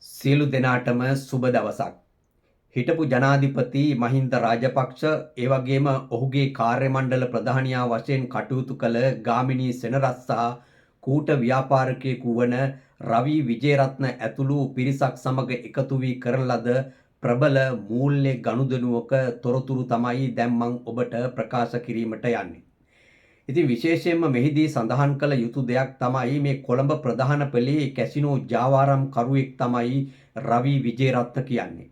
සියලු දෙනාටම සුබ දවසක්. හිටපු ජනාධිපති මහින්ද රාජපක්ෂ ඒ වගේම ඔහුගේ කාර්ය මණ්ඩල ප්‍රධානියා වශයෙන් කටයුතු කළ ගාමිණී සෙනරත් සහ කූට ව්‍යාපාරිකයෙකු වන රවි විජේරත්න ඇතුළු පිරිසක් සමග එකතු වී කරන ලද ප්‍රබල මූල්‍ය ගනුදෙනුවක තොරතුරු තමයි දැන් මම ඔබට ප්‍රකාශ කිරීමට යන්නේ. ඉතින් විශේෂයෙන්ම මෙහිදී සඳහන් කළ යුතු දෙයක් තමයි මේ කොළඹ ප්‍රධාන පෙළේ කැසිනෝ ජාවාරම් කරුවෙක් තමයි රවි විජේරත්න කියන්නේ.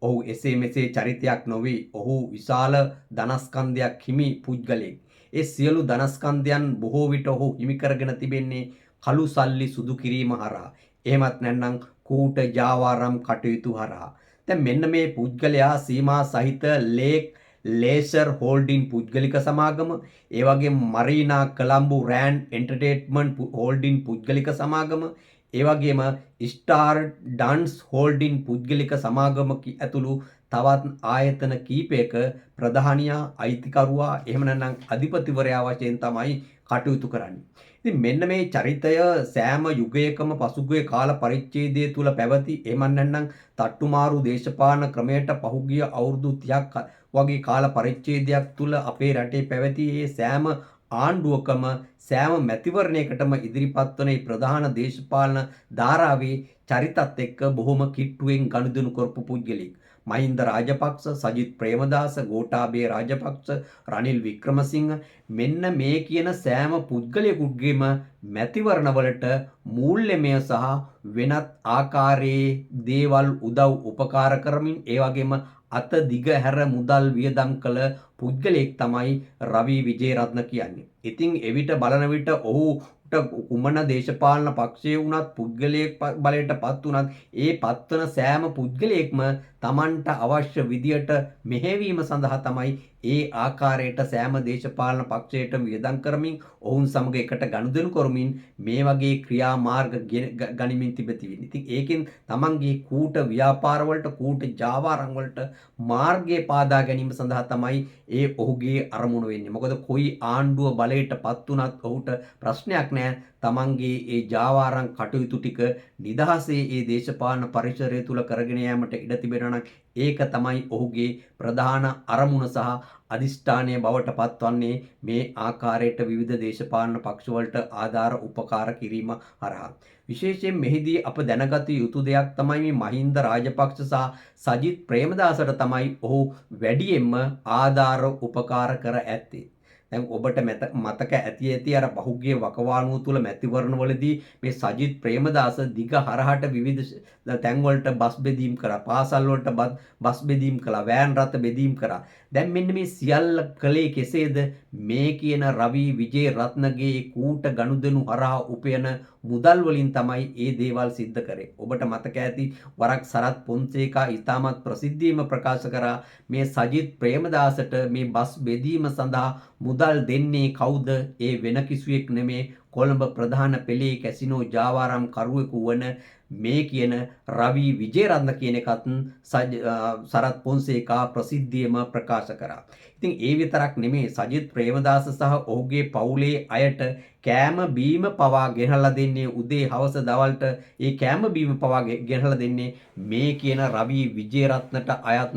ඔහු එසේ මෙසේ චරිතයක් නොවේ. ඔහු විශාල ධනස්කන්ධයක් හිමි පුද්ගලයෙක්. ඒ සියලු ධනස්කන්ධයන් බොහෝ විට ඔහු හිමි කරගෙන තිබෙන්නේ කළු සල්ලි සුදු කිරීම හරහා. එහෙමත් නැත්නම් කූට ජාවාරම් කටයුතු හරහා. දැන් මෙන්න මේ පුද්ගලයා සීමා සහිත ලේසර් හෝල්ඩින් පුද්ගලික සමාගම, ඒ වගේම මරීනා කොළඹ රෑන්ඩ් එන්ටර්ටේන්මන්ට් හෝල්ඩින් පුද්ගලික සමාගම, ඒ වගේම ස්ටාර් ඩාන්ස් හෝල්ඩින් පුද්ගලික සමාගම ඇතුළු තවත් ආයතන කීපයක ප්‍රධානියා, අයිතිකරුවා, එහෙම නැත්නම් අධිපතිවරයා වශයෙන් තමයි කටයුතු කරන්නේ. ඉතින් මෙන්න මේ චරිතය සෑම යුගයකම පසුගිය කාල පරිච්ඡේදය තුල පැවති, එහෙම නැත්නම් තට්ටුමාරු දේශපාලන ක්‍රමයට පහුගිය අවුරුදු 30ක් වගේ කාල පරිච්ඡේදයක් තුල අපේ රටේ පැවති මේ සෑම ආණ්ඩුවකම සෑම මැතිවරණයකටම ඉදිරිපත් වන ප්‍රධාන දේශපාලන ධාරාවේ චරිතත් එක්ක බොහොම කිට්ටුවෙන් ගනුදෙනු කරපු පුද්ගලෙක්. මහින්ද රාජපක්ෂ, සජිත් ප්‍රේමදාස, ගෝඨාභය රාජපක්ෂ, රනිල් වික්‍රමසිංහ මෙන්න මේ කියන සෑම පුද්ගලයෙකුගේම මැතිවරණවලට මූල්‍යමය සහ වෙනත් ආකාරයේ දේවල් උදව් උපකාර කරමින් ඒ වගේම අත දිග හැර මුදල් වියදම් කළ පුද්ගලයෙක් තමයි රවි විජේරත්න කියන්නේ. ඉතින් එවිට බලන විට ඔහුට කුමන දේශපාලන පක්ෂයේ වුණත් පුද්ගලයෙක් බලයට පත් වුණත් ඒ පත්වන සෑම පුද්ගලයෙක්ම Tamanට අවශ්‍ය විදියට මෙහෙවීම සඳහා තමයි ඒ ආකාරයට සෑම දේශපාලන පක්ෂයට වියදම් කරමින් ඔවුන් සමග එකට ගනුදෙනු කරමින් මේ වගේ ක්‍රියාමාර්ග ගනිමින් තිබෙති. ඉතින් ඒකෙන් Tamanගේ කූට ව්‍යාපාර වලට, කූට ජාවාරම් වලට මාර්ගය පාදා ගැනීම සඳහා තමයි ඒ ඔහුගේ අරමුණ වෙන්නේ. මොකද කොයි ආණ්ඩුව බලයට පත් වුණත් ඔහුට ප්‍රශ්නයක් නැහැ. Tamanගේ ඒ ජාවාරම් කටයුතු ටික නිදහසේ ඒ දේශපාලන පරිසරය තුල කරගෙන යාමට ඉඩ තිබෙනවා නම් ඒක තමයි ඔහුගේ ප්‍රධාන අරමුණ සහ අදිෂ්ඨානය බවට පත්වන්නේ මේ ආකාරයට විවිධ දේශපාලන පක්ෂවලට ආධාර උපකාර කිරීම හරහා. විශේෂයෙන් මෙහිදී අප දැනගත යුතු දෙයක් තමයි මේ මහින්ද රාජපක්ෂ සහ සජිත් ප්‍රේමදාසට තමයි ඔහු වැඩියෙන්ම ආධාර උපකාර කර ඇත්තේ. දැන් ඔබට මතක ඇති අර පහුගිය වකවානුව තුල මැතිවරණවලදී මේ සජිත් ප්‍රේමදාස දිග හරහට විවිධ තැන්වලට බස් බෙදීම් කරා, පාසල් වලට බස් බෙදීම් කළා, වෑන් රථ බෙදීම් කරා. දැන් මෙන්න මේ සියල්ල කළේ කෙසේද? මේ කියන රවි විජේරත්නගේ කූට ගනුදෙනු හරහා උපයන මුදල් වලින් තමයි ඒ දේවල් සිද්ධ කරේ. ඔබට මතක ඇති වරක් සරත් පොන්සේකා ඉතාමත් ප්‍රසිද්ධියම ප්‍රකාශ කරා මේ සජිත් ප්‍රේමදාසට මේ බස් බෙදීම සඳහා මුදල් දෙන්නේ කවුද? ඒ වෙන කිසිවෙක් නෙමේ, කොළඹ ප්‍රධාන පෙළේ කැසිනෝ ජාවාරම් කරුවෙකු වන මේ කියන රවි විජේරත්න කියන එකත් සරත් පොන්සේකා ප්‍රසිද්ධියම ප්‍රකාශ කරා. ඉතින් ඒ විතරක් නෙමේ, සජිත් ප්‍රේමදාස සහ ඔහුගේ පවුලේ අයට කෑම බීම පවා ගෙනහලා දෙන්නේ, උදේ හවස දවල්ට ඒ කෑම බීම පවා ගෙනහලා දෙන්නේ මේ කියන රවි විජේරත්නට අයත්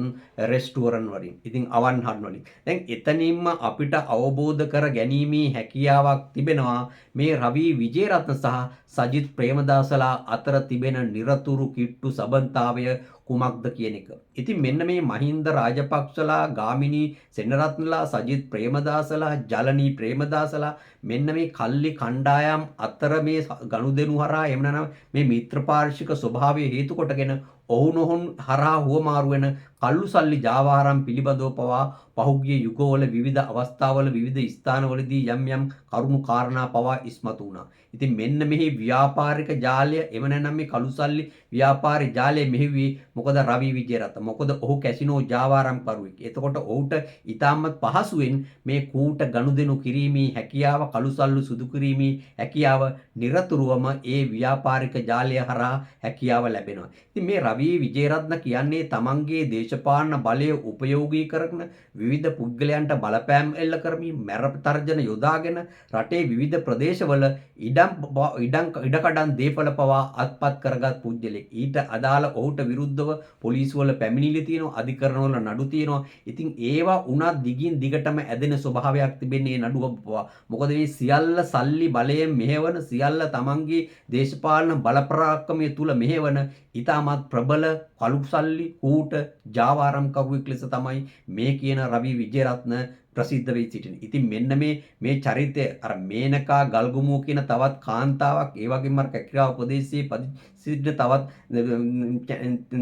රෙස්ටුරන්ට් වලින්. ඉතින් අවන්හල් වලින්. දැන් එතනින්ම අපිට අවබෝධ කර ගැනීමේ හැකියාවක් තිබෙනවා මේ රවි විජේරත්න සහ සජිත් ප්‍රේමදාසලා අතර තිබෙන නිරතුරු කිට්ටු සබඳතාවය කුමක්ද කියන එක. ඉතින් මෙන්න මේ මහින්ද රාජපක්ෂලා, ගාමිණී සෙනරත්නලා, සජිත් ප්‍රේමදාසලා, ජලනී ප්‍රේමදාසලා මෙන්න මේ කල්ලි කණ්ඩායම් අතර මේ ගනුදෙනු හරහා, එහෙම නැත්නම් මේ මිත්‍රපාර්ශ්වික ස්වභාවය හේතු කොටගෙන ඔවුනොහුන් හරහා හුවමාරු වෙන කල්ලු සල්ලි ජාවාරම් පිළිබඳව පවා පහුගිය යුගවල විවිධ අවස්ථාවල විවිධ ස්ථානවලදී යම් කරුණු කාරණා පවා ඉස්මතු වුණා. ඉතින් මෙන්න මෙහි ව්‍යාපාරික ජාලය, එව නැත්නම් මේ කළු සල්ලි ව්‍යාපාරික ජාලය මෙහි මොකද රවි විජේරත්න. මොකද ඔහු කැසිනෝ ජාවාරම්කරුවෙක්. එතකොට ඔහුට ඉතාමත් පහසුවෙන් මේ කූට ගනුදෙනු කිරීමේ හැකියාව, කළුසල්ලු සුදු කිරීමේ හැකියාව නිරතුරුවම ඒ ව්‍යාපාරික ජාලය හරහා හැකියාව ලැබෙනවා. ඉතින් මේ රවි විජේරත්න කියන්නේ තමන්ගේ දේශපාලන බලය උපයෝගී කරගෙන විවිධ පුද්ගලයන්ට බලපෑම් එල්ල කරමින් මැර තර්ජන යොදාගෙන රටේ විවිධ ප්‍රදේශවල ඉඩකඩම් දේපල පවා අත්පත් කරගත් පුද්ගලෙක්. ඊට අදාළ ඔහුට විරුද්ධව පොලිසිවල පැමිණිලි තියෙනවා, අධිකරණවල නඩු තියෙනවා. ඉතින් ඒවා උනත් දිගින් දිගටම ඇදෙන ස්වභාවයක් තිබෙන්නේ නඩුව පවා. මොකද මේ සියල්ල සල්ලි බලයෙන් මෙහෙවන, සියල්ල තමන්ගේ දේශපාලන බලපරාක්‍රමය තුල මෙහෙවන ඉතාමත් ප්‍රබල කළුසල්ලි කූට ජාවාරම්කරුවෙක් ලෙස තමයි මේ කියන රවි විජේරත්න ප්‍රසිද්ධ වෙයි සිටින. ඉතින් මෙන්න මේ චරිතය අර මේනකා ගල්ගමුව කියන තවත් කාන්තාවක්, ඒ වගේම අර කැකිරාව ප්‍රදේශයේ සිටින තවත්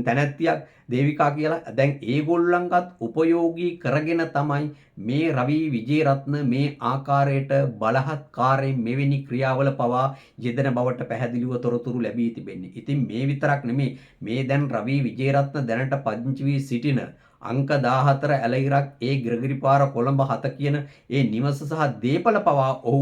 තැනැත්තියක් දේවිකා කියලා. දැන් ඒගොල්ලන්ගත් උපයෝගී කරගෙන තමයි මේ රවි විජේරත්න මේ ආකාරයට බලහත්කාරයෙන් මෙවැනි ක්‍රියාවල පවා යෙදෙන බවට පැහැදිලිව තොරතුරු ලැබී තිබෙන්නේ. ඉතින් මේ විතරක් නෙමෙයි, මේ දැන් රවි විජේරත්න දැනට පදිංචි වී සිටින අංක 14 ඇලයිරක් ඒ ග්‍රගරි පාර කොළඹ 7 කියන ඒ නිවස සහ දේපල පවා ඔහු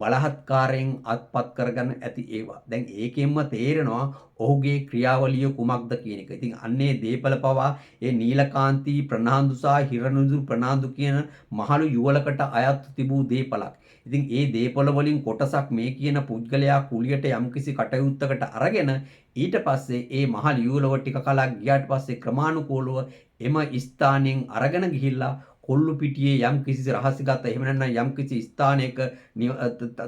බලහත්කාරයෙන් අත්පත් කරගන්න ඇති ඒවා. දැන් ඒකෙන්ම තේරෙනවා ඔහුගේ ක්‍රියාවලිය කුමක්ද කියන එක. ඉතින් අන්නේ දේපල පවා ඒ නීලකාන්ති ප්‍රනාන්දු සහ හිරනුදු ප්‍රනාන්දු කියන මහලු යුවලකට අයත් තිබූ දේපලක්. ඉතින් ඒ දේපල වලින් කොටසක් මේ කියන පුද්ගලයා කුලියට යම්කිසි කටයුත්තකට අරගෙන ඊට පස්සේ ඒ මහල් යුවලව ටික කලක් ගියාට පස්සේ ක්‍රමානුකූලව එම ස්ථානයෙන් අරගෙන ගිහිල්ලා කොල්ලු පිටියේ යම් කිසි රහසිගත එහෙම නැත්නම් යම් කිසි ස්ථානයක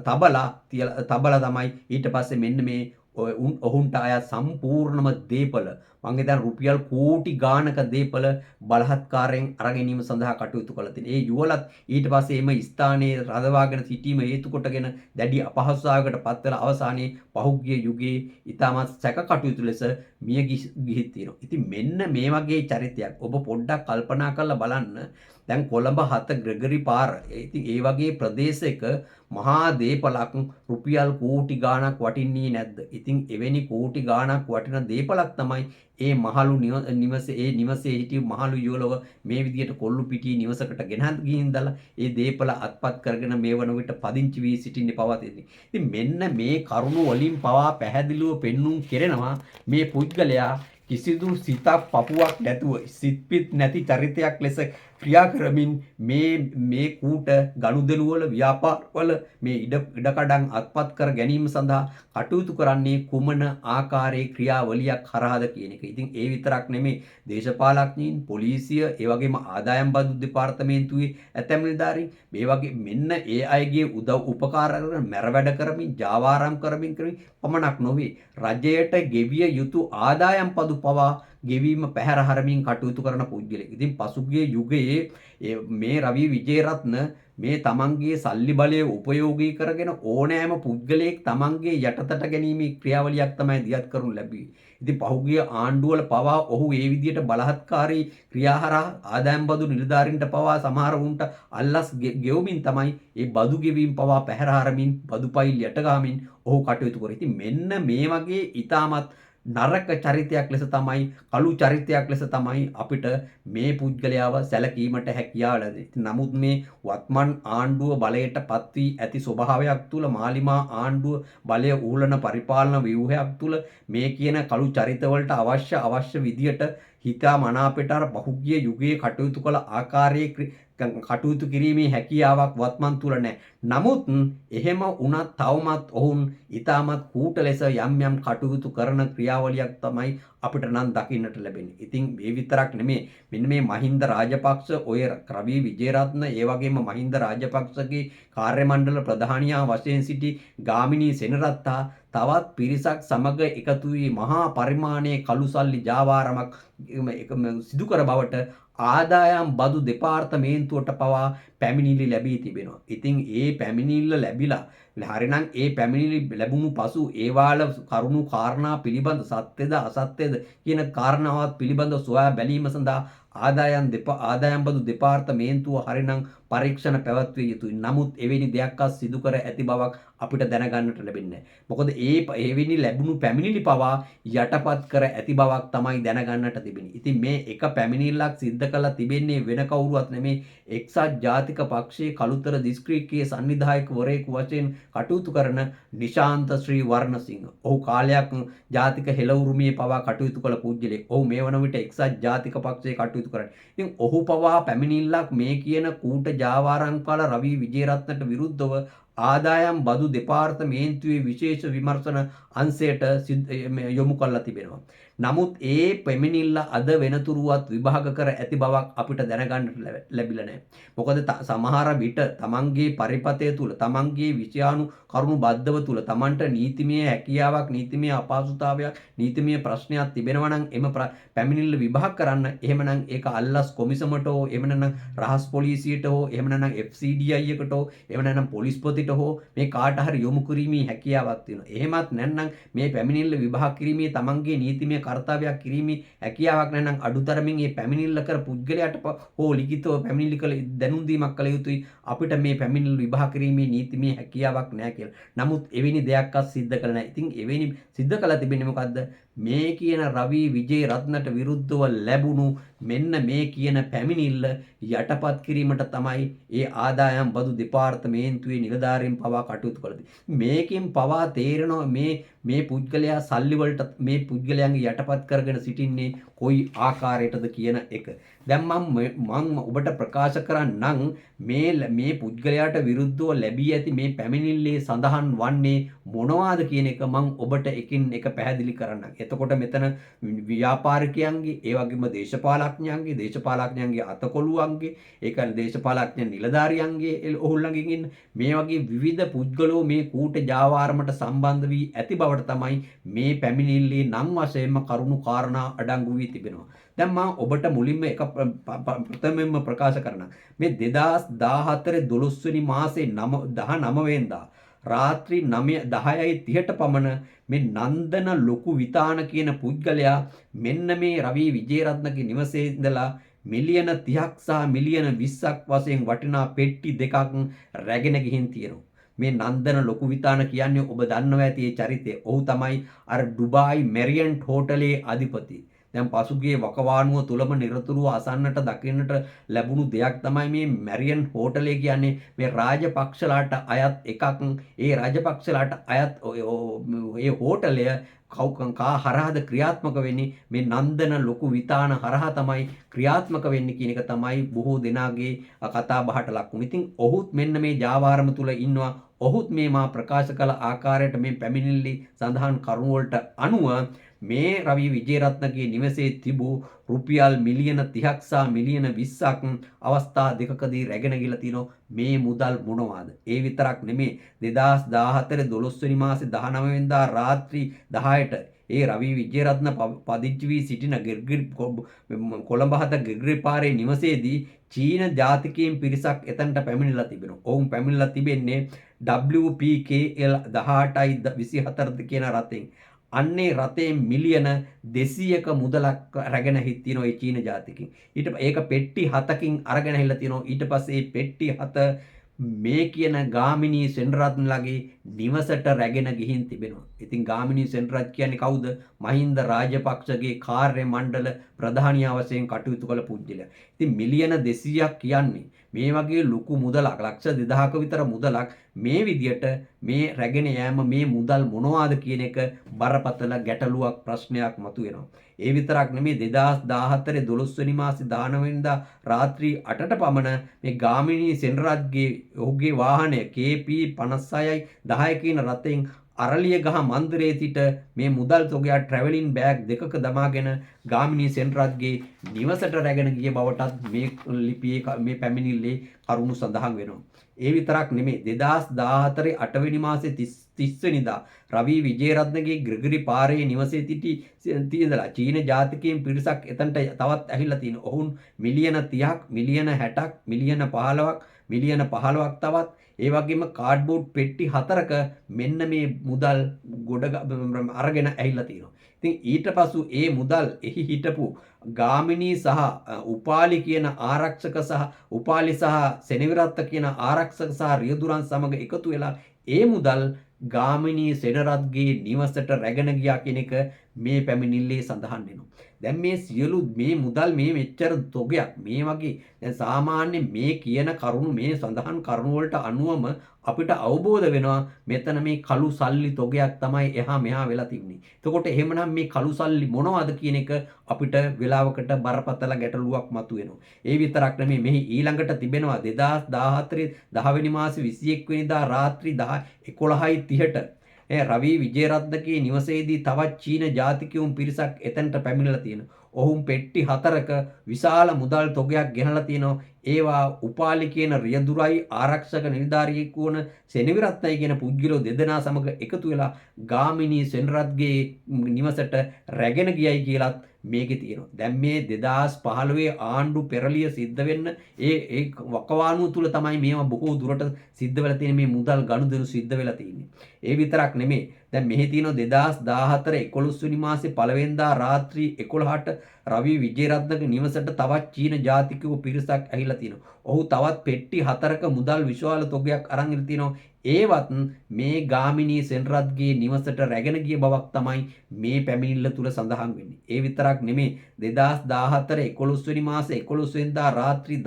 තබලා තමයි ඊට පස්සේ මෙන්න මේ ඔහුන්ට අය සම්පූර්ණම දේපල මං හිතන රුපියල් කෝටි ගානක දේපල බලහත්කාරයෙන් අරගැනීම සඳහා කටයුතු කළා තියෙන. ඒ යුවලත් ඊට පස්සේ එම ස්ථානයේ රඳවාගෙන සිටීම හේතු කොටගෙන දැඩි අපහසුතාවයකට පත් වෙලා අවසානයේ පහුගිය යුගයේ ඊටමත් සැක කටයුතු ලෙස මිය ගිහිත් තියෙනවා. ඉතින් මෙන්න මේ වගේ චරිතයක් ඔබ පොඩ්ඩක් කල්පනා කරලා බලන්න. දැන් කොළඹ 7 ග්‍රගරි පාර. ඉතින් ඒ වගේ ප්‍රදේශයක මහා දේපලක් රුපියල් කෝටි ගාණක් වටින්නේ නැද්ද? ඉතින් එවැනි කෝටි ගාණක් වටින දේපලක් තමයි ඒ මහලු නිවසේ හිටිය මහලු යුවලව මේ විදියට කොල්ලු පිටියේ නිවසකට ගෙනත් ගිහින් දාලා ඒ දේපල අත්පත් කරගෙන මේ වන විට පදිංචි වී සිටින්නේ පවතින්නේ. ඉතින් මෙන්න මේ කරුණු වලින් පවා පැහැදිලිව පෙන්눔 කෙරෙනවා මේ පුද්ගලයා කිසිදු සිතක් පපුවක් නැතුව සිත්පිත් නැති චරිතයක් ලෙස ක්‍රියා කරමින් මේ කූට ගනුදෙනු වල ව්‍යාපාරවල මේ ඉඩකඩම් අත්පත් කර ගැනීම සඳහා කටයුතු කරන්නේ කුමන ආකාරයේ ක්‍රියාවලියක් හරහාද කියන එක. ඉතින් ඒ විතරක් නෙමෙයි, දේශපාලඥයින්, පොලිසිය, ඒ වගේම ආදායම් බදු දෙපාර්තමේන්තුවේ ඇතැම් නිලධාරීන් මේ වගේ මෙන්න ඒ අයගේ උදව් උපකාර කරන මැර වැඩ කරමින් ජාවාරම් කරමින් පමණක් නොවේ, රජයට ගෙවිය යුතු ආදායම් පදු පවා ගෙවීම පැහැර හරමින් කටයුතු කරන පුද්ගලෙක්. ඉතින් පසුගිය යුගයේ මේ රවි විජේරත්න මේ තමන්ගේ සල්ලි බලය උපයෝගී කරගෙන ඕනෑම පුද්ගලයෙක් තමන්ගේ යටතට ගැනීමේ ක්‍රියාවලියක් තමයි දියත් කරනු ලැබුවේ. ඉතින් පහුගිය ආණ්ඩුවල පවා ඔහු ඒ විදියට බලහත්කාරී ක්‍රියා හරහා ආදායම් බදු නිලධාරීන්ට පවා සමහර වුන්ට අල්ලස් ගෙවමින් තමයි ඒ බදු ගෙවීම පවා පැහැර හරමින් බදු පයිල් යට ගාමින් ඔහු කටයුතු කරේ. ඉතින් මෙන්න මේ වගේ ඊටමත් නරක චරිතයක් ලෙස තමයි, කළු චරිතයක් ලෙස තමයි අපිට මේ පුද්ගලයාව සැලකීමට හැකියාව ලැබෙන්නේ. නමුත් මේ වත්මන් ආණ්ඩුව බලයට පත් වී ඇති ස්වභාවයක් තුල, මාලිමා ආණ්ඩුව බලය ඌලන පරිපාලන ව්‍යුහයක් තුල මේ කියන කළු චරිතවලට අවශ්‍ය විදියට හිතා මනාපෙට අර බහුගිය යුගයේ කටයුතු කළ ආකාරයේ කටයුතු කිරීමේ හැකියාවක් වත්මන් තුල නැහැ. නමුත් එහෙම වුණත් තවමත් ඔවුන් ඊටමත් කූට ලෙස යම් කටයුතු කරන ක්‍රියාවලියක් තමයි අපිට නම් දකින්නට ලැබෙන්නේ. ඉතින් මේ විතරක් නෙමෙයි, මෙන්න මේ මහින්ද රාජපක්ෂ, ඔය රවි විජේරත්න, ඒ වගේම මහින්ද රාජපක්ෂගේ කාර්ය මණ්ඩල ප්‍රධානියා වශයෙන් සිටි ගාමිණී සෙනරත්තා තවත් පිරිසක් සමග එකතු වී මහා පරිමාණයේ කළුසල්ලි ජාවාරමක් සිදු කර බවට ආදායම් බදු දෙපාර්තමේන්තුවට පවා පැමිණිලි ලැබී තිබෙනවා. ඉතින් ඒ පැමිණිල්ල ලැබිලා හරිනම් ඒ පැමිණිලි ලැබුණු පසු ඒවාල කරුණු කාරණා පිළිබඳ සත්‍යද අසත්‍යද කියන කාරණාවත් පිළිබඳ සොයා බැලීම සඳහා ආදායම් බදු දෙපාර්තමේන්තුව හරිනම් පරීක්ෂණ පැවැත්විය යුතුයි. නමුත් එවැනි දෙයක්වත් සිදු කර ඇති බවක් අපිට දැනගන්නට ලැබෙන්නේ නැහැ. මොකද එවැනි ලැබුණු පැමිණිලි පවා යටපත් කර ඇති බවක් තමයි දැනගන්නට තිබෙන්නේ. ඉතින් මේ එක පැමිණිල්ලක් සිද්ධ කළා තිබෙන්නේ වෙන කවුරුවත් නෙමේ එක්සත් ජාතික පක්ෂයේ කළුතර දිස්ත්‍රික්කයේ සංවිධායකවරයෙකු වශයෙන් කටයුතු කරන නිශාන්ත ශ්‍රී වර්ණසිංහ. ඔහු කාලයක් ජාතික හෙළ උරුමයේ පවා කටයුතු කළ පුද්ගලයෙක්. ඔහු මේ වන විට එක්සත් ජාතික පක්ෂයේ කටයුතු කරන්නේ. ඉතින් ඔහු පවා පැමිණිල්ලක් මේ කියන කූට ජාවාරම්පාල රවී විජේරත්නට විරුද්ධව ආදායම් බදු දෙපාර්තමේන්තුවේ විශේෂ විමර්ශන අංශයට යොමු කරලා තිබෙනවා. නමුත් ඒ පැමිණිල්ල අද වෙනතුරුවත් විභාග කර ඇති බවක් අපිට දැනගන්නට ලැබිලා නැහැ. මොකද සමහර විට තමන්ගේ පරිපතය තුල තමන්ගේ විෂයානු කරුණු බද්ධව තුල තමන්ට නීතිමය හැකියාවක් නීතිමය අපහසුතාවයක් නීතිමය ප්‍රශ්නයක් තිබෙනවා නම් එම පැමිණිල්ල විභාග කරන්න එහෙමනම් ඒක අල්ලස් කොමිසමට හෝ එහෙම නැත්නම් රහස් පොලිසියට හෝ එහෙම නැත්නම් FCDI එකට හෝ එහෙම නැත්නම් පොලිස් පොතිට හෝ මේ කාට හරි යොමු කිරීමේ හැකියාවක් තියෙනවා. එහෙමත් නැත්නම් මේ පැමිණිල්ල විභාග කිරීමේ තමන්ගේ නීතිමය කර්තව්‍යයක් කිරීමේ හැකියාවක් නැත්නම් අඩුතරමින් මේ පැමිණිල්ල කර පුද්ගලයාට හෝ ලිඛිතව පැමිණිලි කළ දැනුම් දීමක් කළ යුතුයි. අපිට මේ පැමිණිල්ල විභාග කිරීමේ නීතිමය හැකියාවක් නැහැ කියලා. නමුත් එවැනි දෙයක්වත් සිද්ධ කළ නැහැ. ඉතින් එවැනි සිද්ධ කළා තිබෙන්නේ මොකද්ද? මේ කියන රවී විජේරත්නට විරුද්ධව ලැබුණු මෙන්න මේ කියන පැමිණිල්ල යටපත් කිරීමට තමයි ඒ ආදායම් බදු දෙපාර්තමේන්තුවේ නිලධාරීන් පවා කටයුතු කළේ. මේකෙන් පවා තේරෙනවා මේ පුද්ගලයා සල්ලි වලට මේ පුද්ගලයන්ගේ යටපත් කරගෙන සිටින්නේ කොයි ආකාරයටද කියන එක. දැන් මම ඔබට ප්‍රකාශ කරන්නම් මේ පුද්ගලයාට විරුද්ධව ලැබී ඇති මේ පැමිණිල්ලේ සඳහන් වන්නේ මොනවාද කියන එක මම ඔබට එකින් එක පැහැදිලි කරන්නම්. එතකොට මෙතන ව්‍යාපාරිකයන්ගේ ඒ වගේම දේශපාලඥයන්ගේ අතකොළුවන්ගේ ඒ කියන්නේ දේශපාලඥ නිලධාරියන්ගේ ඔහුල්ලඟින් ඉන්න මේ වගේ විවිධ පුද්ගලෝ මේ කූට ජාවාරමට සම්බන්ධ වී ඇති බවට තමයි මේ පැමිණිල්ලේ නම් වශයෙන්ම කරුණු කාරණා අඩංගු වී තිබෙනවා. දැන් මම ඔබට මුලින්ම එක ප්‍රථමයෙන්ම ප්‍රකාශ කරනවා. මේ 2014 12 වෙනි මාසේ 19 වෙනිදා රාත්‍රී 10:30ට පමණ මේ නන්දන ලොකු විතාන කියන පුද්ගලයා මෙන්න මේ රවී විජේරත්නගේ නිවසේ ඉඳලා මිලියන 30ක් සහ මිලියන 20ක් වශයෙන් වටිනා පෙට්ටි දෙකක් රැගෙන ගිහින් තියෙනවා. මේ නන්දන ලොකු විතාන කියන්නේ ඔබ දන්නවා ඇති ඒ චරිතය. ඔහු තමයි අර ඩුබායි මෙරියන්ට් හෝටලේ අධිපති. දැන් පසුගිය වකවානුව තුලම නිරතුරුව අසන්නට දකින්නට ලැබුණු දෙයක් තමයි මේ මැරියන් හෝටලේ කියන්නේ. මේ රාජපක්ෂලාට අයත් එකක්. ඒ රාජපක්ෂලාට අයත් ඒ හෝටලය කා හරහාද ක්‍රියාත්මක වෙන්නේ මේ නන්දන ලොකු විතාන හරහා තමයි ක්‍රියාත්මක වෙන්නේ කියන එක තමයි බොහෝ දෙනාගේ කතා බහට ලක් වුනේ. ඉතින් ඔහුත් මෙන්න මේ ජාවාරම තුල ඉන්නවා. ඔහුත් මේ මා ප්‍රකාශ කළ ආකාරයට මේ පැමිණිලි සඳහන් කරුණු වලට අනුව මේ රවී විජේරත්නගේ නිවසේ තිබූ රුපියල් මිලියන 30ක් සහ මිලියන 20ක් අවස්ථා දෙකකදී රැගෙන ගිලා තිනෝ. මේ මුදල් මොනවාද? ඒ විතරක් නෙමේ 2014 12 වෙනි මාසේ 19 වෙනිදා රාත්‍රී 10ට ඒ රවී විජේරත්න පදිංචි වී සිටින කොළඹ හත ගිග්‍රි පාරේ නිවසේදී චීන ජාතිකයන් පිරිසක් එතනට පැමිණිලා තිබෙනවා. ඔවුන් පැමිණිලා තිබෙන්නේ WPKL 1824 කියන රථයෙන්. අන්නේ රතේ මිලියන 200ක මුදලක් රැගෙන හිටිනෝ ඒ චීන ජාතිකයන්. ඒක පෙට්ටි 7කින් අරගෙන හිල්ලා තිනෝ. ඊට පස්සේ පෙට්ටි 7 මේ කියන ගාමිණී සෙනරත්නලගේ නිවසට රැගෙන ගිහින් තිබෙනවා. ඉතින් ගාමිණී සෙනරත් කියන්නේ කවුද? මහින්ද රාජපක්ෂගේ කාර්ය මණ්ඩල ප්‍රධානියා වශයෙන් කටයුතු කළ පුද්ගලයා. ඉතින් මිලියන 200ක් කියන්නේ මේ වගේ ලොකු මුදලක් ලක්ෂ 2000ක විතර මුදලක් මේ විදියට මේ රැගෙන යෑම මේ මුදල් මොනවාද කියන එක බරපතල ගැටලුවක් ප්‍රශ්නයක් මතුවෙනවා. ඒ විතරක් නෙමෙයි 2014 12 වෙනි මාසේ 19 වෙනිදා රාත්‍රී 8ට පමණ මේ ගාමිණී සෙනරත්ගේ ඔහුගේ වාහනය KP 56යි 10 කියන රථයෙන් අරලියගහ මන්දිරයේ සිට මේ මුදල් තොගයක් ට්‍රැවලින් බෑග් දෙකක දමාගෙන ගාමිණී සෙනරත්ගේ නිවසට රැගෙන ගිය බවටත් මේ ලිපියේ මේ පැමිණිල්ලේ කරුණු සඳහන් වෙනවා. ඒ විතරක් නෙමෙයි 2014 8 වෙනි මාසේ 30 වෙනිදා රවි විජේරත්නගේ ග්‍රිගරි පාරේ නිවසේ තියෙඳලා චීන ජාතිකයන් පිරිසක් එතනට තවත් ඇහිලා තිනවා. ඔවුන් මිලියන 30ක්, මිලියන 60ක්, මිලියන 15ක්, මිලියන 15ක් තවත් ඒ වගේම කාඩ්බෝඩ් පෙට්ටි 4ක මෙන්න මේ මුදල් ගොඩ අරගෙන ඇහිලා තිනවා. ඉතින් ඊට පසු ඒ මුදල් එහි හිටපු ගාමිණී සහ උපාලි කියන ආරක්ෂක සහ උපාලි සහ සෙනවිරත්ත කියන ආරක්ෂක සහ රියදුරන් සමග එකතු වෙලා ඒ මුදල් ගාමිණී සෙනරත්ගේ නිවසට රැගෙන ගියා කියන එක මේ පැමිණිල්ලේ සඳහන් වෙනවා. දැන් මේ සියලු මේ මුදල් මේ මෙච්චර තොගයක් මේ වගේ දැන් සාමාන්‍ය මේ කියන කරුණු මේ සඳහන් කරුණු වලට අනුවම අපිට අවබෝධ වෙනවා මෙතන මේ කළු සල්ලි තොගයක් තමයි එහා මෙහා වෙලා තිබුණේ. එතකොට එහෙමනම් මේ කළු සල්ලි මොනවද කියන එක අපිට වෙලාවකට බරපතල ගැටලුවක් මතුවෙනවා. ඒ විතරක් නෙමෙයි මෙහි ඊළඟට තිබෙනවා 2014 10 වෙනි මාසේ 21 වෙනිදා රාත්‍රී 11:30ට රවි විජේරත්නගේ නිවසේදී තවත් චීන ජාතිකයන් පිරිසක් එතනට පැමිණලා තියෙනවා. ඔවුන් පෙට්ටි 4ක විශාල මුදල් තොගයක් ගෙනලා තිනවා. ඒවා උපාලි කියන රියදුරයි ආරක්ෂක නිලධාරියෙකු වන සෙනවිරත්නයි කියන පුද්ගලයෝ දෙදෙනා සමග එකතු වෙලා ගාමිණී සෙනරත්ගේ නිවසට රැගෙන ගියයි කියලත් මේකේ තියෙනවා. දැන් මේ 2015 ආණ්ඩු පෙරළිය සිද්ධ වෙන්න ඒ වකවානුව තුල තමයි මේවා බොහෝ දුරට සිද්ධ වෙලා තියෙන මේ මුදල් ගනුදෙනු සිද්ධ වෙලා තියෙන්නේ. ඒ විතරක් නෙමෙයි. දැන් මෙහි තියෙනවා 2014 11 වෙනි මාසේ 1 වෙනිදා රාත්‍රී 11ට රවි විජේරත්නගේ නිවසට තවත් චීන ජාතිකයෝ පිරිසක් ඇහිලා තිනවා. ඔහු තවත් පෙට්ටි 4ක මුදල් විශාල තොගයක් අරන් ඉලා තිනවා. ඒවත් මේ ගාමිණී සෙනරත්ගේ නිවසට රැගෙන ගිය බවක් තමයි මේ පැමිණිල්ල තුල සඳහන් වෙන්නේ. ඒ විතරක් නෙමෙයි 2014 11 වෙනි මාසේ 11 වෙනිදා රාත්‍රී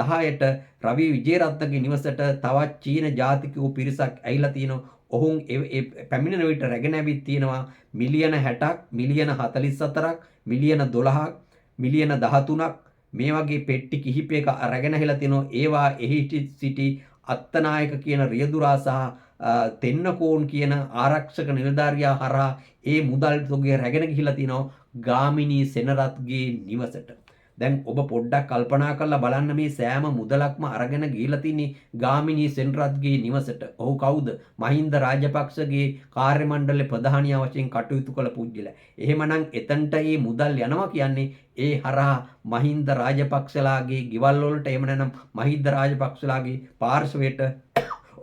10ට රවි විජේරත්නගේ නිවසට තවත් චීන ජාතිකයෝ පිරිසක් ඇවිල්ලා තිනවා. ඔවුන් ඒ පැමිණෙන විට රැගෙන ඇවිත් තියෙනවා මිලියන 60ක්, මිලියන 44ක්, මිලියන 12ක්, මිලියන 13ක් මේ වගේ පෙට්ටි කිහිපයක රැගෙන ඇවිල්ලා තිනවා. ඒවා එහි සිටි අත්තනායක කියන රියදුරා සහ තෙන්නකෝන් කියන ආරක්ෂක නිලධාරියා හරහා ඒ මුදල් තොගය රැගෙන ගිහිලා තිනවා ගාමිණී සෙනරත්ගේ නිවසට. දැන් ඔබ පොඩ්ඩක් කල්පනා කරලා බලන්න මේ සෑම මුදලක්ම අරගෙන ගිහිලා තින්නේ ගාමිණී සෙනරත්ගේ නිවසට. ඔහු කවුද? මහින්ද රාජපක්ෂගේ කාර්ය මණ්ඩලයේ ප්‍රධානියා වශයෙන් කටයුතු කළ පුද්ගලයා. එහෙමනම් එතනට මේ මුදල් යනවා කියන්නේ ඒ හරහා මහින්ද රාජපක්ෂලාගේ ගෙවල් වලට එහෙම නැත්නම් මහින්ද රාජපක්ෂලාගේ පාර්ශවයට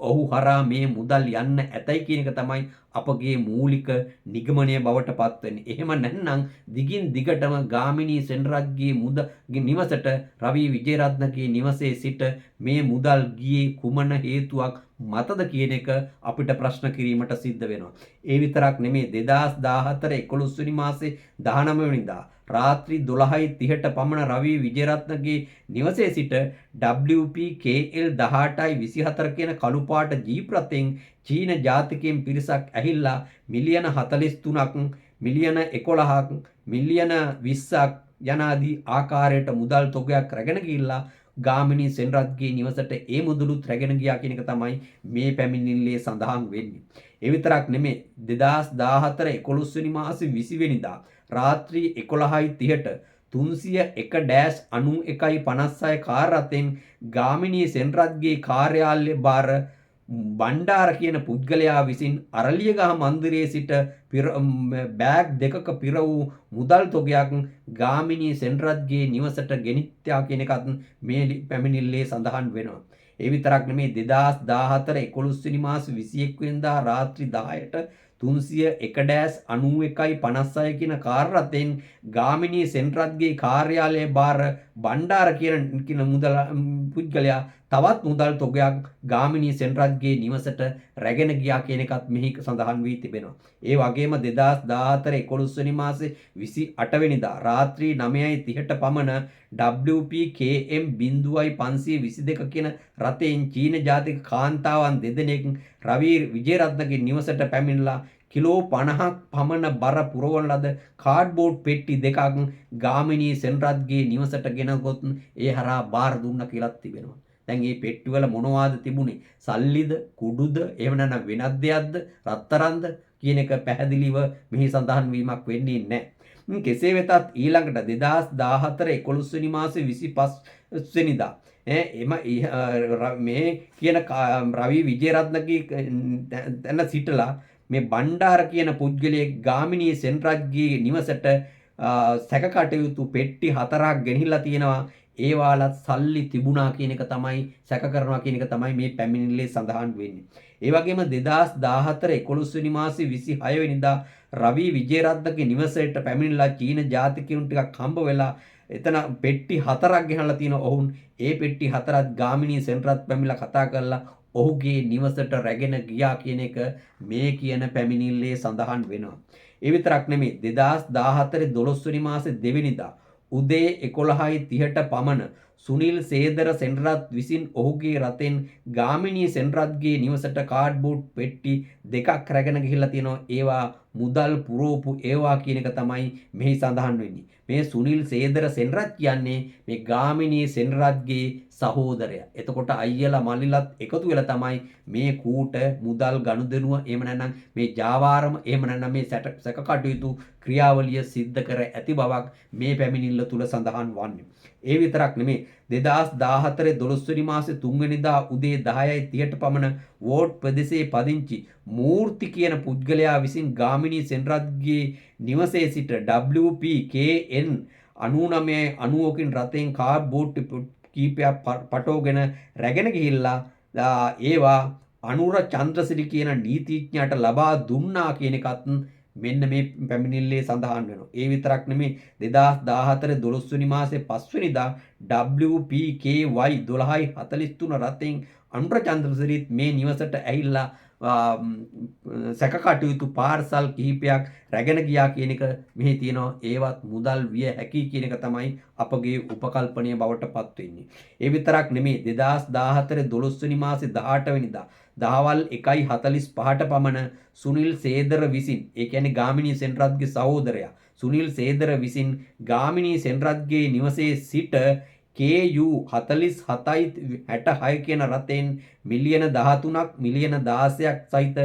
ඔහු හරහා මේ මුදල් යන්න ඇතයි කියන එක තමයි අපගේ මූලික නිගමනය බවට පත් වෙන්නේ. එහෙම නැත්නම් දිගින් දිගටම ගාමිණී සෙනරත්ගේ නිවසට රවි විජේරත්නගේ නිවසේ සිට මේ මුදල් ගියේ කුමන හේතුවක් මතද කියන එක අපිට ප්‍රශ්න කිරීමට සිද්ධ වෙනවා. ඒ විතරක් නෙමෙයි 2014 11 වෙනි මාසේ 19 වෙනිදා රාත්‍රී 12:30ට පමණ රවි විජේරත්නගේ නිවසේ සිට WP KL 1824 කියන කළු පාට ජීප් රථෙන් චීන ජාතිකයන් පිරිසක් ඇහිල්ලා මිලියන 43ක්, මිලියන 11ක්, මිලියන 20ක් යනාදී ආකාරයට මුදල් තොගයක් රැගෙන ගිහිල්ලා ගාමිණී සෙනරත්ගේ නිවසට ඒ මුදලුත් රැගෙන ගියා කියන එක තමයි මේ පැමිණිල්ලේ සඳහන් වෙන්නේ. ඒ විතරක් නෙමෙයි 2014 11 වෙනි මාසේ 20 වෙනිදා රාත්‍රී 11:30ට 301-9156 කාර් රථෙන් ගාමිණී සෙනරත්ගේ කාර්යාලය බාර බණ්ඩාර කියන පුද්ගලයා විසින් අරලියගහ මන්දිරයේ සිට බෑග් දෙකක පිර වූ මුදල් තොගයක් ගාමිණී සෙනරත්ගේ නිවසට ගෙනිත්‍යා කියන එකත් මේ පැමිණිල්ලේ සඳහන් වෙනවා. ඒ විතරක් නෙමෙයි 2014 11 වෙනි මාසේ 21 වෙනිදා රාත්‍රී 10ට 301-9156 කියන කාර් රථෙන් ගාමිණී සෙනරත්ගේ කාර්යාලය බාර බණ්ඩාර කියන මුදල් පුද්ගලයා තවත් මුදල් තොගයක් ගාමිණී සෙනරත්ගේ නිවසට රැගෙන ගියා කියන එකත් මෙහි සඳහන් වී තිබෙනවා. ඒ වගේම 2014 11 වෙනි මාසේ 28 වෙනිදා රාත්‍රී 9:30ට පමණ WP KM 0522 කියන රථයෙන් චීන ජාතික කාන්තාවන් දෙදෙනෙක් රවි විජේරත්නගේ නිවසට පැමිණලා කිලෝ 50ක් පමණ බර පුරවන ලද කාඩ්බෝඩ් පෙට්ටි දෙකක් ගාමිණී සෙනරත්ගේ නිවසට ගෙන ගොත් ඒ හරහා බාර දුන්නා කියලාත් තිබෙනවා. දැන් මේ පෙට්ටිවල මොනවාද තිබුණේ? සල්ලිද, කුඩුද, එහෙම නැත්නම් වෙනත් දෙයක්ද, රත්තරන්ද කියන එක පැහැදිලිව මෙහි සඳහන් වීමක් වෙන්නේ නැහැ. කෙසේ වෙතත් ඊළඟට 2014 11 වෙනි මාසේ 25 වෙනිදා මේ කියන රවි විජේරත්නගේ තැන සිටලා මේ බණ්ඩාර කියන පුද්ගලයෙක් ගාමිණී සෙන්රජ්ගේ නිවසට සැක කටයුතු පෙට්ටි 4ක් ගෙනහිලා තියෙනවා. ඒ වාලත් සල්ලි තිබුණා කියන එක තමයි සැක කරනවා කියන එක තමයි මේ පැමිණිල්ලේ සඳහන් වෙන්නේ. ඒ වගේම 2014 11 වෙනි මාසේ 26 වෙනිදා රවි විජේරත්නගේ නිවසේට පැමිණිලා චීන ජාතිකයන් ටිකක් හම්බ වෙලා එතන පෙට්ටි 4ක් ගෙනලා තියෙනවා. ඔවුන් ඒ පෙට්ටි 4ත් ගාමිණී සෙන්රත් පැමිණලා කතා කරලා ඔහුගේ නිවසට රැගෙන ගියා කියන එක මේ කියන පැමිණිල්ලේ සඳහන් වෙනවා. ඒ විතරක් නෙමෙයි 2014 12 වෙනි මාසේ 2 වෙනිදා උදේ 11:30ට පමණ සුනිල් සේදර සෙන්රත් විසින් ඔහුගේ රතෙන් ගාමිණී සෙන්රත්ගේ නිවසට කාඩ්බෝඩ් පෙට්ටි 2ක් රැගෙන ගිහිල්ලා තියෙනවා. ඒවා මුදල් පුරෝපු ඒවා කියන එක තමයි මෙහි සඳහන් වෙන්නේ. මේ සුනිල් සේදර සෙන්රත් කියන්නේ මේ ගාමිණී සෙන්රත්ගේ සහෝදරයා. එතකොට අයියලා මල්ලිලත් එකතු වෙලා තමයි මේ කූට මුදල් ගනුදෙනුව එහෙම නැත්නම් මේ ජාවාරම එහෙම නැත්නම් මේ සැක කටයුතු ක්‍රියාවලිය සිද්ධ කර ඇති බවක් මේ පැමිණිල්ල තුල සඳහන් වන්නේ. ඒ විතරක් නෙමේ 2014 12 වෙනි මාසේ 3 වෙනිදා උදේ 10:30ට පමණ වෝඩ් ප්‍රදේශයේ පදිංචි මූර්ති කියන පුද්ගලයා විසින් ගාමිණී සෙන්රත්ගේ නිවසේ සිට WPKN 9990කින් රතෙන් කාඩ්බෝඩ් කීපයක් පටවගෙන රැගෙන ගිහිල්ලා ඒවා අනුර චන්ද්‍රසිරි කියන නීතිඥයාට ලබා දුන්නා කියන එකත් මෙන්න මේ පැමිණිල්ලේ සඳහන් වෙනවා. ඒ විතරක් නෙමේ 2014 12 වෙනි මාසේ 5 වෙනිදා WPKY 1243 රතෙන් අනුර චන්ද්‍රසිරිත් මේ නිවසට ඇවිල්ලා සැක කටයුතු පාර්සල් කිහිපයක් රැගෙන ගියා කියන එක මෙහි තියෙනවා. ඒවත් මුදල් විය හැකි කියන එක තමයි අපගේ උපකල්පනීය බවට පත් වෙන්නේ. ඒ විතරක් නෙමේ 2014 12 වෙනි මාසේ 18 වෙනිදා දහවල් 1:45ට පමණ සුනිල් සේදර විසින් ඒ කියන්නේ ගාමිණී සෙන්රත්ගේ සහෝදරයා සුනිල් සේදර විසින් ගාමිණී සෙන්රත්ගේ නිවසේ සිට KU 47.66 කියන රතෙන් මිලියන 13ක් මිලියන 16ක් සහිත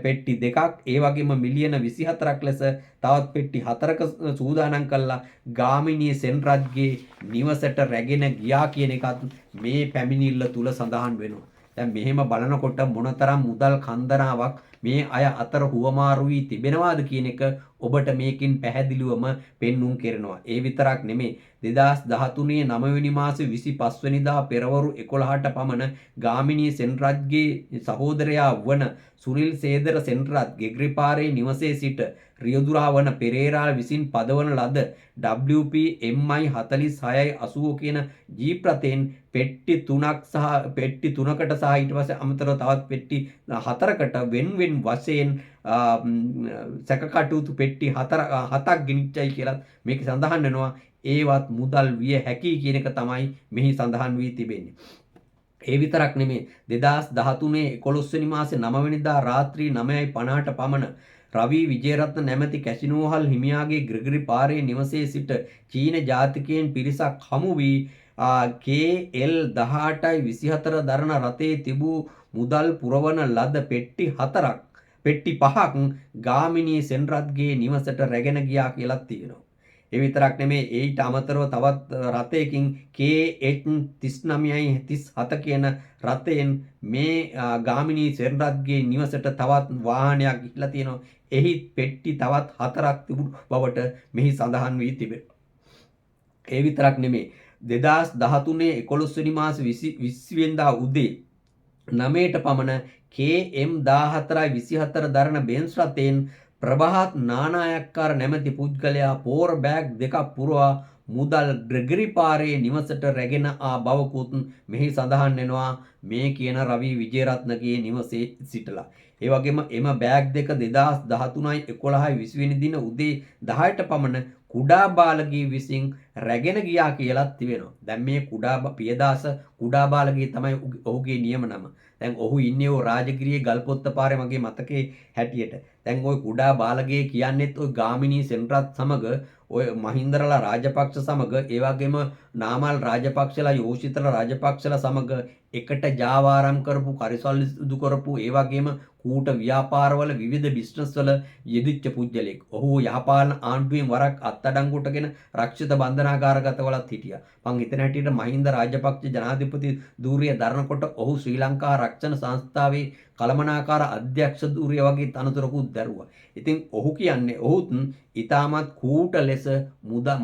පෙට්ටි දෙකක් ඒ වගේම මිලියන 24ක් ලෙස තවත් පෙට්ටි 4ක සූදානම් කළා ගාමිණී සෙන්රත්ගේ නිවසට රැගෙන ගියා කියන එකත් මේ පැමිණිල්ල තුල සඳහන් වෙනවා. දැන් මෙහෙම බලනකොට මොනතරම් මුදල් කන්දරාවක් මේ අය අතර හුවමාරු වී තිබෙනවාද කියන එක ඔබට මේකින් පැහැදිලිවම පෙන්눔 කරනවා. ඒ විතරක් නෙමේ 2013 9 වෙනි මාසේ 25 වෙනිදා පෙරවරු 11ට පමණ ගාමිණී සෙන්රත්ගේ සහෝදරයා වන සුනිල් සේදර සෙන්රත් ගෙග්‍රිපාරේ නිවසේ සිට රියදුරා වන පෙරේරා විසින් පදවන ලද WP MI 4680 කියන ජීප් රථයෙන් පෙට්ටි 3කට සහ ඊට පස්සේ අමතරව තවත් පෙට්ටි 4කට වෙන් වශයෙන් සැක කටයුතු පෙට්ටි 7ක් ගෙනිච්චයි කියලා මේක සඳහන් වෙනවා. ඒවත් මුදල් විය හැකි කියන එක තමයි මෙහි සඳහන් වී තිබෙන්නේ. ඒ විතරක් නෙමේ 2013 11 වෙනි මාසේ 9 වෙනිදා රාත්‍රී 9:50ට පමණ රවි විජේරත්න නැමැති කැසිනෝහල් හිමියාගේ ග්‍රෙගරි පාරේ නිවසේ සිට චීන ජාතිකයන් පිරිසක් හමු වී KL 1824 දරන රථයේ තිබූ මුදල් පුරවන ලද පෙට්ටි 5ක් ගාමිණී සෙන්රත්ගේ නිවසට රැගෙන ගියා කියලා තියෙනවා. ඒ විතරක් නෙමේ ඊට අමතරව තවත් රථයකින් KH 3937 කියන රථයෙන් මේ ගාමිණී සෙන්රත්ගේ නිවසට තවත් වාහනයක් ගිහිලා තියෙනවා. එහි පෙට්ටි තවත් 4ක් තිබුණු බවට මෙහි සඳහන් වී තිබෙනවා. ඒ විතරක් නෙමේ 2013 11 වෙනි මාසේ 20 වෙනිදා උදේ 9ට පමණ KM 1424 දරන බෙන්ස් රථයෙන් ප්‍රභාත් නානායක්කාර නැමැති පුද්ගලයා පෝර බෑග් 2ක් පුරවා මුදල් ග්‍රෙගරි පාරේ නිවසට රැගෙන ආ බවකුත් මෙහි සඳහන් වෙනවා මේ කියන රවි විජේරත්නගේ නිවසේ සිටලා. ඒ වගේම එම බෑග් දෙක 2013 11 20 වෙනි දින උදේ 10ට පමණ කුඩා බාලකී විසින් රැගෙන ගියා කියලා තිබෙනවා. දැන් මේ පියදාස කුඩා බාලකී තමයි ඔහුගේ නියම නම. දැන් ඔහු ඉන්නේ රාජගිරියේ ගල්පොත්ත පාරේ මගේ මතකේ හැටියට. දැන් ওই කුඩා බාලගේ කියන්නේත් ওই ගාමිණී සෙනරත් සමග ඔය මහින්දරලා රාජපක්ෂ සමග ඒ වගේම නාමල් රාජපක්ෂලා යෝෂිතලා රාජපක්ෂලා සමග එකට ජාවාරම් කරපු කරිසල්ලි සුදු කරපු ඒ වගේම කූට ව්‍යාපාරවල විවිධ බිස්නස් වල යෙදිච්ච පුජ්‍යලෙක්. ඔහු යහපාලන ආණ්ඩුවෙන් වරක් අත්අඩංගුවටගෙන රක්ෂිත බන්ධනාගාරගතවලත් හිටියා. මං හිතන හැටියට මහින්ද රාජපක්ෂ ජනාධිපති ධූරිය දරනකොට ඔහු ශ්‍රී ලංකා රක්ෂණ සංස්ථාවේ කළමනාකාර අධ්‍යක්ෂ ධූරිය වගේ තනතුරකුත් දැරුවා. ඉතින් ඔහු කියන්නේ ඔහුත් ඉතාමත් කූට ලෙස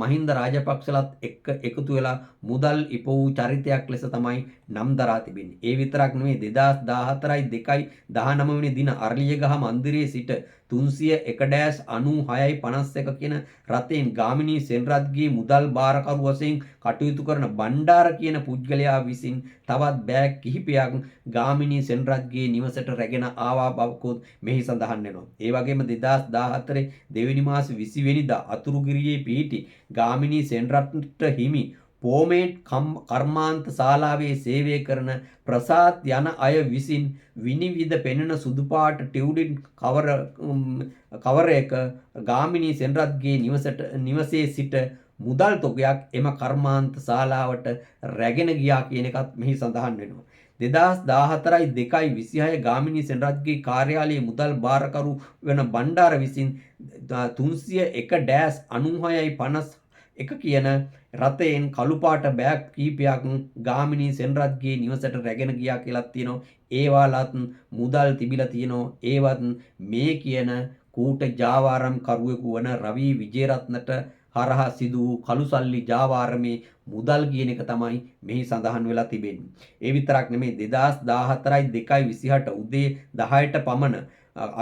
මහින්ද රාජපක්ෂලත් එක්ක එකතු වෙලා මුදල් ඉපවූ චරිතයක් ලෙස තමයි නම් දරා තිබෙන්නේ. ඒ විතරක් නෙවෙයි 2014යි 2යි 19 වෙනි දින අරලියගහ මන්දිරයේ සිට 301-96-51 කියන රථයෙන් ගාමිණී සෙනරත්ගේ මුදල් බාරකරු වශයෙන් කටයුතු කරන බණ්ඩාර කියන පුද්ගලයා විසින් තවත් බෑග් කිහිපයක් ගාමිණී සෙනරත්ගේ නිවසට රැගෙන ආවා බවකුත් මෙහි සඳහන් වෙනවා. ඒ වගේම 2014 දෙවෙනි මාස 20 වෙනිදා අතුරුගිරියේ පිහිටි ගාමිණී සෙනරත්ට හිමි පෝමේට් කර්මාන්ත ශාලාවේ සේවය කරන ප්‍රසාද් යන අය විසින් විනිවිද පෙනෙන සුදු පාට ටියුඩින් කවරයක ගාමිණී සෙනරත්ගේ නිවසේ සිට මුදල් තොගයක් එම කර්මාන්ත ශාලාවට රැගෙන ගියා කියන එකත් මෙහි සඳහන් වෙනවා. 2014යි 2යි 26 ගාමිණී සෙනරත්ගේ කාර්යාලයේ මුදල් බාරකරු වන බණ්ඩාර විසින් 301-96-51 කියන රථයෙන් කළුපාට බෑග් කීපයක් ගාමිණී සෙනරත්ගේ නිවසට රැගෙන ගියා කියලා තියෙනවා. ඒවාලත් මුදල් තිබිලා තියෙනවා. ඒවත් මේ කියන කූට ජාවාරම් කරුවෙකු වන රවි විජේරත්නට හරහා සිදු වූ කළුසල්ලි ජාවාරමේ මුදල් කියන එක තමයි මෙහි සඳහන් වෙලා තිබෙන්නේ. ඒ විතරක් නෙමෙයි 2014යි 2යි 28 උදේ 10ට පමණ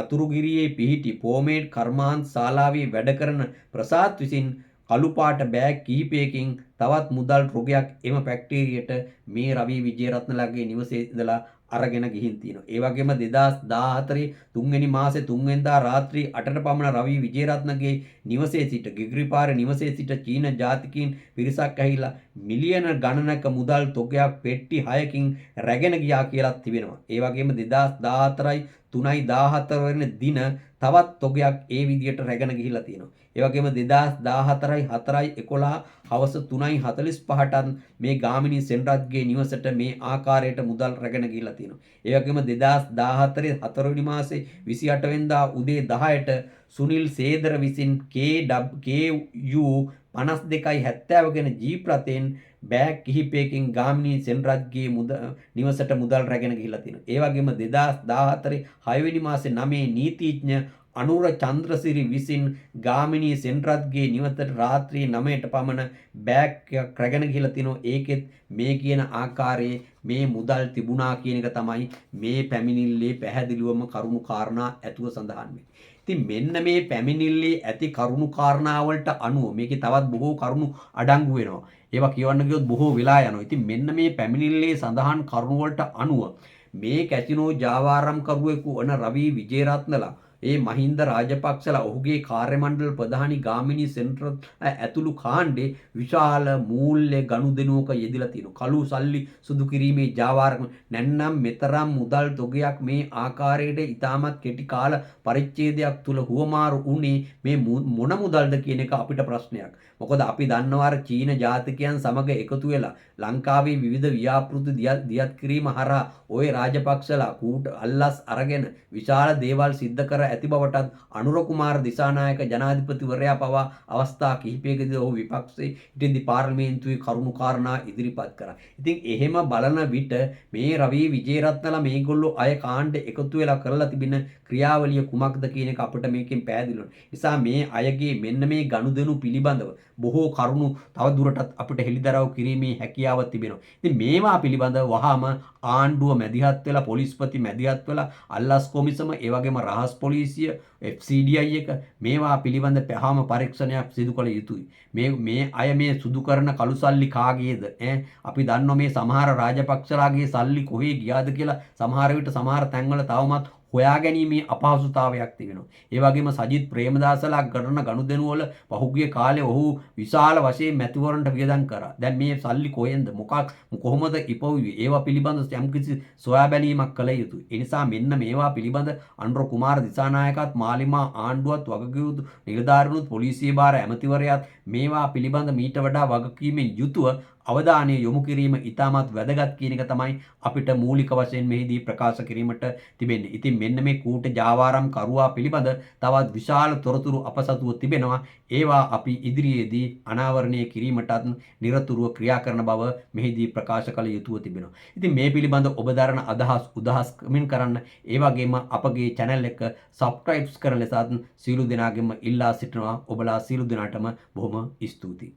අතුරුගිරියේ පිහිටි පෝමේට් කර්මාන්ත ශාලාවේ වැඩ කරන ප්‍රසාද් විසින් කළුපාට බෑග් කිහිපයකින් තවත් මුදල් රොගයක් එම ෆැක්ටරියට මේ රවි විජේරත්නලාගේ නිවසේ ඉඳලා අරගෙන ගිහින් තියෙනවා. ඒ වගේම 2014 තුන්වෙනි මාසේ 3 වෙනිදා රාත්‍රී 8ට පමණ රවි විජේරත්නගේ නිවසේ සිට ගිග්‍රිපාර නිවසේ සිට චීන ජාතිකයින් පිරිසක් ඇහිලා මිලියන ගණනක මුදල් තොගයක් පෙට්ටි 6කින් රැගෙන ගියා කියලා තිබෙනවා. ඒ වගේම 2014යි 3යි 14 වෙනි දින තවත් තොගයක් ඒ විදියට රැගෙන ගිහිලා තියෙනවා. ඒ වගේම 2014යි 4යි 11 හවස 3:45ටත් මේ ගාමිණී සෙනරත්ගේ නිවසට මේ ආකාරයට මුදල් රැගෙන ගිහිලා තියෙනවා. ඒ වගේම 2014 4 වෙනි මාසේ 28 වෙනිදා උදේ 10ට සුනිල් සේදර විසින් KU 5270 කියන ජීප් රථයෙන් බෑග් කිහිපයකින් ගාමිණී සෙනරත්ගේ නිවසට මුදල් රැගෙන ගිහිලා තියෙනවා. ඒ වගේම 2014 6 වෙනි මාසේ 9 නීතිඥ අනුර චන්ද්‍රසිරි විසින් ගාමිණී සෙනරත්ගේ නිවසට රාත්‍රී 9ට පමණ බෑග් එකක් රැගෙන ගිහිලා තිනෝ. ඒකෙත් මේ කියන ආකාරයේ මේ මුදල් තිබුණා කියන එක තමයි මේ පැමිණිල්ලේ පැහැදිලිවම කරුණු කාරණා ඇතුව සඳහන් වෙන්නේ. ඉතින් මෙන්න මේ පැමිණිල්ලේ ඇති කරුණු කාරණා වලට අනුව මේකේ තවත් බොහෝ කරුණු අඩංගු වෙනවා. ඒවා කියවන්න ගියොත් බොහෝ වෙලා යනවා. ඉතින් මෙන්න මේ පැමිණිල්ලේ සඳහන් කරුණු වලට අනුව මේ කැසිනෝ ජාවාරම් කරුවෙකු වන රවි විජේරත්නලා ඒ මහින්ද රාජපක්ෂලා ඔහුගේ කාර්ය මණ්ඩල ප්‍රධානී ගාමිණී සෙනරත් ඇතුළු කාණ්ඩේ විශාල මූල්‍ය ගනුදෙනුවක යෙදලා තියෙනවා. කළු සල්ලි සුදු කිරීමේ ජාවාරම නැත්නම් මෙතරම් මුදල් තොගයක් මේ ආකාරයට ඉතාමත් කෙටි කාල පරිච්ඡේදයක් තුල හුවමාරු වුණේ මේ මොන මුදල්ද කියන එක අපිට ප්‍රශ්නයක්. මොකද අපි දන්නවා චීන ජාතිකයන් සමග එකතු වෙලා ලංකාවේ විවිධ ව්‍යාපෘති දියත් කිරීම හරහා ওই රාජපක්ෂලා කූට අල්ලස් අරගෙන විශාල දේවල් සිද්ධ කර ඇති බවටත් අනුර කුමාර දිසානායක ජනාධිපතිවරයා පවා අවස්ථා කිහිපයකදී ඔහු විපක්ෂයේ ඉතින්දි පාර්ලිමේන්තුවේ කරුණු කාරණා ඉදිරිපත් කරා. ඉතින් එහෙම බලන විට මේ රවි විජේරත්නලා මේගොල්ලෝ අය කාණ්ඩ එකතු වෙලා කරලා තිබෙන ක්‍රියාවලිය කුමක්ද කියන එක අපිට මේකෙන් පැහැදිලි වෙනවා. නිසා මේ අයගේ මෙන්න මේ ගනුදෙනු පිළිබඳව බොහෝ කරුණු තව දුරටත් අපිට හෙළිදරව් කිරීමේ හැකියාවක් තිබෙනවා. ඉතින් මේවා පිළිබඳව වහාම ආණ්ඩුව මැදිහත් වෙලා පොලිස්පති මැදිහත් වෙලා අල්ලස් කොමිසම ඒ වගේම රහස් පොලිසිය FCDI එක මේවා පිළිබඳ පහම පරීක්ෂණයක් සිදු කළ යුතුයි. මේ අය මේ සුදු කරන කළු සල්ලි කාගේද? අපි දන්නවා මේ සමහර රාජපක්ෂලාගේ සල්ලි කොහේ ගියාද කියලා සමහර විට සමහර තැන්වල තවමත් හොයා ගැනීමේ අපහසුතාවයක් තිබෙනවා. ඒ වගේම සජිත් ප්‍රේමදාසලා කරන ගනුදෙනු වල පහුගිය කාලේ ඔහු විශාල වශයෙන් මැතිවරණට වියදම් කරා. දැන් මේ සල්ලි කොහෙන්ද? කොහොමද ඉපවුවේ? ඒවා පිළිබඳ යම්කිසි සොයා බැලීමක් කළ යුතුයි. ඒ නිසා මෙන්න මේවා පිළිබඳ අනුර කුමාර දිසානායකත් මාලිමා ආණ්ඩුවත් වගකියුතු නිලධාරීනුත් පොලිසිය භාර ඇමතිවරයාත් මේවා පිළිබඳ මීට වඩා වගකීමෙන් යුතුව අවධානය යොමු කිරීම ඉතාමත් වැදගත් කියන එක තමයි අපිට මූලික වශයෙන් මෙහිදී ප්‍රකාශ කිරීමට තිබෙන්නේ. ඉතින් මෙන්න මේ කූට ජාවාරම් කරුවා පිළිබඳ තවත් විශාල තොරතුරු අප සතුව තිබෙනවා. ඒවා අපි ඉදිරියේදී අනාවරණය කිරීමටත් නිරතුරුව ක්‍රියා කරන බව මෙහිදී ප්‍රකාශ කළ යුතුව තිබෙනවා. ඉතින් මේ පිළිබඳ ඔබ දරන අදහස් උදහස් කමෙන්ට් කරන්න. ඒ වගේම අපගේ channel එක subscribe කරන ලෙසත් සියලු දෙනාගෙම ඉල්ලා සිටිනවා. ඔබලා සියලු දෙනාටම බොහොම ස්තුතියි.